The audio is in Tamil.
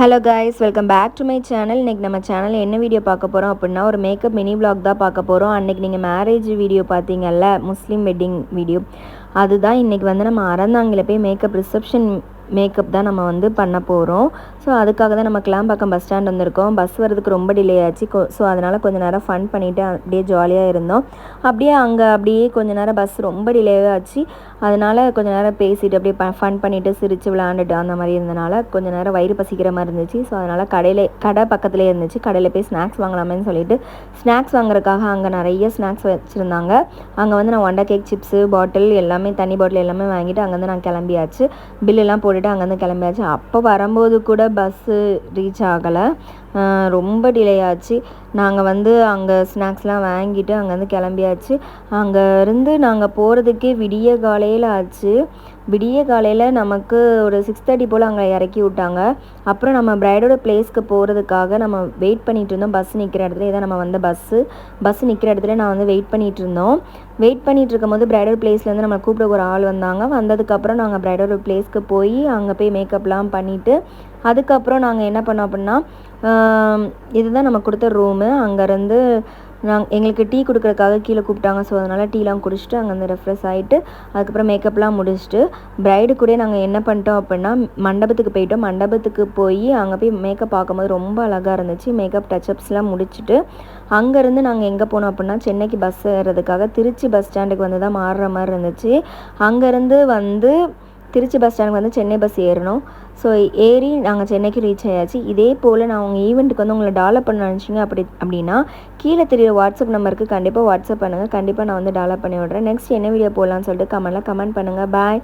Hello guys, welcome back to my channel. இன்றைக்கி நம்ம சேனலில் என்ன வீடியோ பார்க்க போகிறோம் அப்படின்னா, ஒரு மேக்கப் மினி விளாக் தான் பார்க்க போகிறோம். அன்றைக்கி நீங்கள் மேரேஜ் வீடியோ பார்த்தீங்கல்ல, முஸ்லீம் வெட்டிங் வீடியோ, அதுதான் இன்றைக்கி வந்து நம்ம அறந்தாங்கில் போய் மேக்கப் ரிசப்ஷன் மேக்கப் தான் நம்ம வந்து பண்ண போகிறோம். ஸோ அதுக்காக தான் நம்ம கிளாம்பாக்கம் பஸ் ஸ்டாண்ட் வந்திருக்கோம். பஸ் வரதுக்கு ரொம்ப டிலே ஆச்சு. ஸோ அதனால் கொஞ்சம் நேரம் ஃபன் பண்ணிவிட்டு அப்படியே ஜாலியாக இருந்தோம். அப்படியே கொஞ்சம் நேரம் பஸ் ரொம்ப டிலேவே ஆச்சு. அதனால் கொஞ்சம் நேரம் பேசிட்டு அப்படியே ஃபன் பண்ணிவிட்டு சிரித்து விளையாண்டுட்டு அந்த மாதிரி இருந்தனால கொஞ்சம் நேரம் வயிறு பசிக்கிற மாதிரி இருந்துச்சு. ஸோ அதனால் கடை பக்கத்துலேயே இருந்துச்சு. கடையில் போய் ஸ்நாக்ஸ் வாங்கலாமேன்னு சொல்லிட்டு ஸ்நாக்ஸ் வாங்குறதுக்காக அங்கே நிறைய ஸ்நாக்ஸ் வச்சுருந்தாங்க. அங்கே வந்து நான் ஒண்டர் கேக், சிப்ஸு, பாட்டில் எல்லாமே, தண்ணி பாட்டில் எல்லாமே வாங்கிட்டு அங்கேருந்து நான் கிளம்பியாச்சு. பில்லெல்லாம் போட்டுட்டு அங்கேருந்து கிளம்பியாச்சு. அப்போ வரும்போது கூட பஸ்ஸு ரீச் ஆகலை, ரொம்ப டிலே ஆச்சு. நாங்கள் வந்து அங்கே ஸ்நாக்ஸ்லாம் வாங்கிட்டு அங்கேருந்து கிளம்பியாச்சு. அங்கேருந்து நாங்கள் போகிறதுக்கே விடிய காலையில் ஆச்சு. விடிய காலையில் நமக்கு ஒரு 6:30 போல் அங்கே இறக்கி விட்டாங்க. அப்புறம் நம்ம பிரைடோட பிளேஸ்க்கு போகிறதுக்காக நம்ம வெயிட் பண்ணிகிட்டு இருந்தோம். பஸ் நிற்கிற இடத்துல இதான் நம்ம வந்த பஸ் நிற்கிற இடத்துல நான் வந்து வெயிட் பண்ணிகிட்டு இருந்தோம். வெயிட் பண்ணிகிட்டு இருக்கும்போது பிரைடோட பிளேஸ்லேருந்து நம்ம கூப்பிட ஒரு ஆள் வந்தாங்க. வந்ததுக்கப்புறம் நாங்கள் பிரைடோட பிளேஸ்க்கு போய் அங்கே போய் மேக்கப்லாம் பண்ணிவிட்டு அதுக்கப்புறம் நாங்கள் என்ன பண்ணோம் அப்படின்னா, இதுதான் நம்ம கொடுத்த ரூமு. அங்கேருந்து எங்களுக்கு டீ கொடுக்குறதுக்காக கீழே கூப்பிட்டாங்க. ஸோ அதனால் டீலாம் குடிச்சிட்டு அங்கேருந்து ரெஃப்ரெஷ் ஆகிட்டு அதுக்கப்புறம் மேக்கப்லாம் முடிச்சுட்டு பிரைடு கூட நாங்கள் என்ன பண்ணிட்டோம் அப்படின்னா, மண்டபத்துக்கு போயிட்டோம். மண்டபத்துக்கு போய் அங்கே போய் மேக்கப் பார்க்கும்போது ரொம்ப அழகாக இருந்துச்சு. மேக்கப் டச்சப்ஸ்லாம் முடிச்சுட்டு அங்கேருந்து நாங்கள் எங்கே போனோம் அப்படின்னா, சென்னைக்கு பஸ் ஏறுறதுக்காக திருச்சி பஸ் ஸ்டாண்டுக்கு வந்து தான் மாறுற மாதிரி இருந்துச்சு. அங்கேருந்து வந்து திருச்சி பஸ் ஸ்டாண்டுக்கு வந்து சென்னை பஸ் ஏறணும். ஸோ ஏறி நாங்கள் சென்னைக்கு ரீச் ஆயாச்சு. இதே போல் நான் உங்கள் ஈவெண்ட்டுக்கு வந்து உங்களை டெவலப் பண்ண நினச்சிங்க அப்படின்னா கீழே தெரியுற வாட்ஸ்அப் நம்பருக்கு கண்டிப்பாக வாட்ஸ்அப் பண்ணுங்கள். கண்டிப்பாக நான் வந்து டெவலப் பண்ணி விட்றேன். நெக்ஸ்ட் என்ன வீடியோ போடலான்னு சொல்லிட்டு கமெண்ட் பண்ணுங்கள். பாய்.